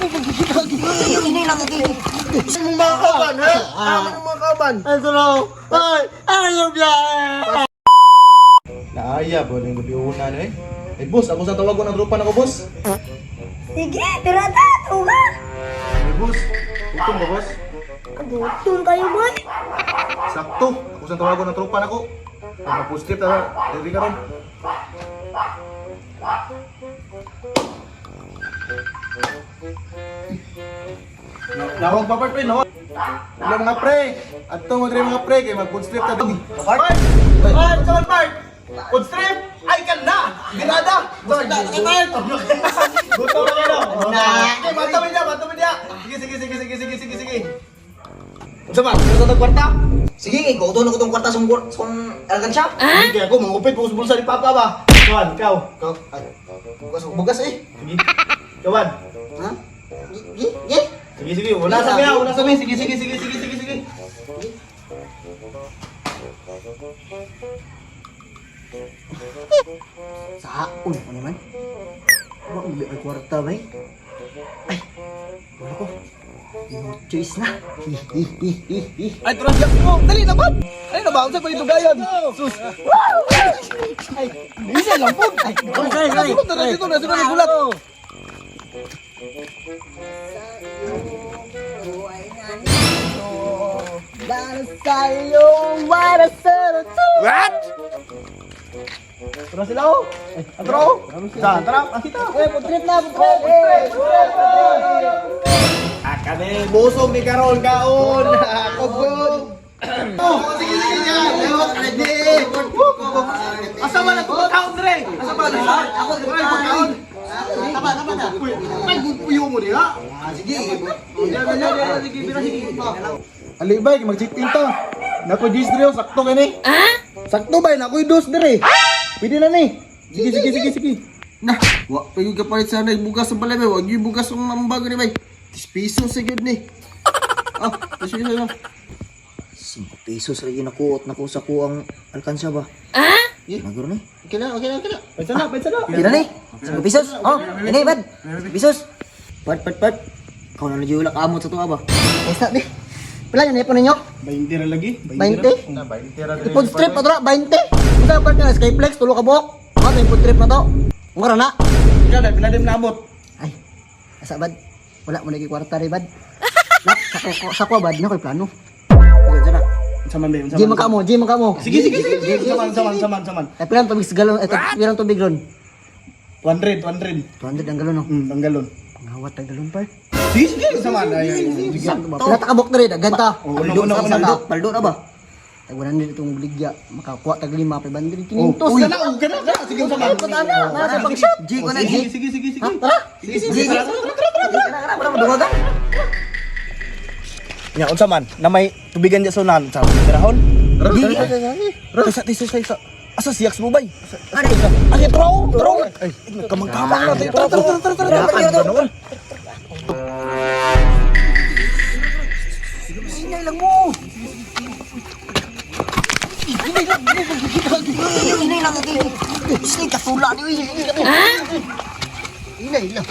Ini lang ito. Anong mga kaban, ha? Anong mga kaban? Ito na. Ay! Ayaw niya! Naaya po ng gabi una na eh. Eh boss, ako sa tawag ko ng tropa na ko boss. Sige, pirata, tuga. Eh boss, utong ba boss? Kabutun kayo, boy. Sakto, ako sa tawag ko ng tropa na ko. Naka-post-trip na, hindi ka ron. Nawag pa part pre, nawag. Wala mga pre. Ato mo mga pre, kaya mag-post-trip ta doon. Part? Part, saan part? Post-trip? Ay ka na! Birada! Gusto na kayo! Okay, mata mo niya! Sige. Sama, gusto na kwarta? Sige, ikaw na ko itong kwarta sa alkansya. Hindi ako, mangupit po sa bulsa ni Papa ba? Kawan, ikaw. Ay, bugas eh. Sige. Kawan. Ha? Sige. Sige. Wala sa may. Sige. Saon mo naman. Ba, uli ay kwarta ba eh? Ay, wala ko. No choice na. Ay, transyak mo! Dali na ba? Ay, nabaon sa palitugayan! Sus! Ay, isa lang po. Ay, Dito na, sila nagulat! What? Tara sila oh! Tara oh! Tara! Asita! putrip na, putrip. Kami busog ni Karol kaon! Ako good! Sige ready! Asa ba na pagkaon dire? Asa ba na? Ako pagkaon! Tama na! Ay, puyo mo diha! Sige! Sige! Alibay, mag-check-in to! Naku, Jis Drio, sakto ka ni! Sakto ba? Naku, dos dire! Pwede na ni! Sige! Nah, wak pergi ke palit sana bukas sebelah bay. Wak gi bukas ng nambag ni bay. 10 pesos sigud ni. Ah, sige sana. 5 pesos lagi nakuot na ko sa kuang alkansya ba? Naguro ni. Okay na. Paisa na! Kira ni. 5 pesos. Oh, ini bad. 5 pesos. Pat. Kau na lagi ulak amot sa tuwa ba? Esta ni. Pila yan ipon ninyo? 20 ra lagi. 20? 20 ra. Ipon strip pa dra 20. Unsa pa ka Skyflex tulo ka buok? Ano yung trip na to? Ngara na. Ikaw na, pinadim na amot. Ay. Asa bad? Wala mo lagi kwarta ri bad. Nak sa ko bad na koy plano. Ay dara. Saman ba? Gym ka mo. Sige. Saman. Ay pilang tubig sa galon. Ito pilang tubig ron. 200. 200 ang galon no. Ang galon. Ngawat ang galon pa. Sige. Saman. Pila ta kabok diri daganta. Paldo na. Paldo na ba? Ay wala nila itong ligya. Makakuha tag 5 pa bandiri 500. Uy, kana. Sige, saman. Nasa pag-shop. G ko na G. Sige. Tara. Sige. Tara, para maduwagan. Nya unsa man na may tubigan diya sa unahan sa pirahon. Tisa. Asa siyak sa bubay? Ay, tro. Ay, kamangkama na tayo. Tara. Sinay lang mo. Ini lang ito. Sini kasula ni. Ini lang.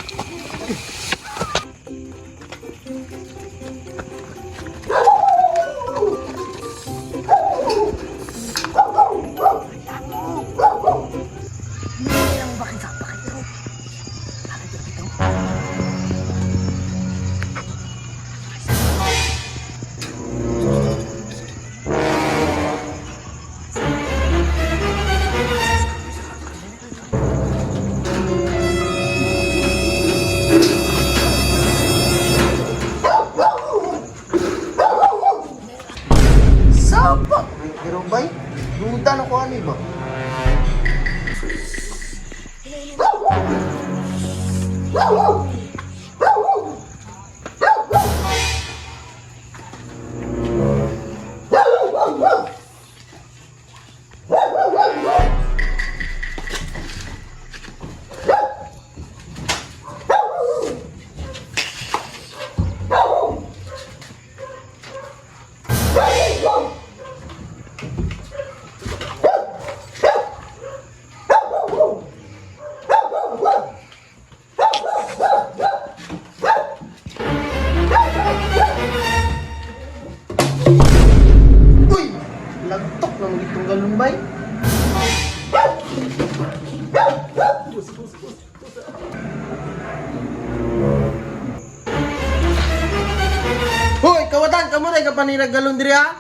Nasay ka panira galon diri ha?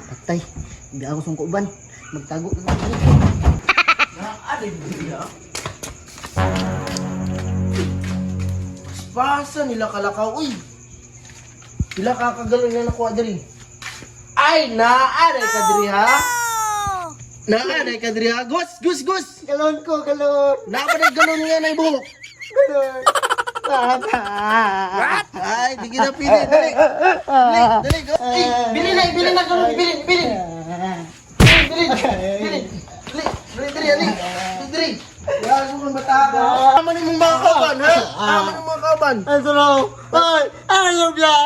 Patay. Hindi ako sungkuban. Magtago ka nga. Basa nila kalakaw, uy. Sila kakagalo na nakuha diri. Ay, naaray ka diri ha? Naaray ka diri ha? Gus, gus, gus! Galon ko, galon. Naaray galon nga na ibuhok. Galon. Ay, di kita pili. Dali. Dali. Ay, bili na galon. Bili. Dali, dali. Wala ko kung bata ka. Aman yung mga kaban, ha? Aman yung mga kaban. Ay, salaw. Ay, ayaw biya.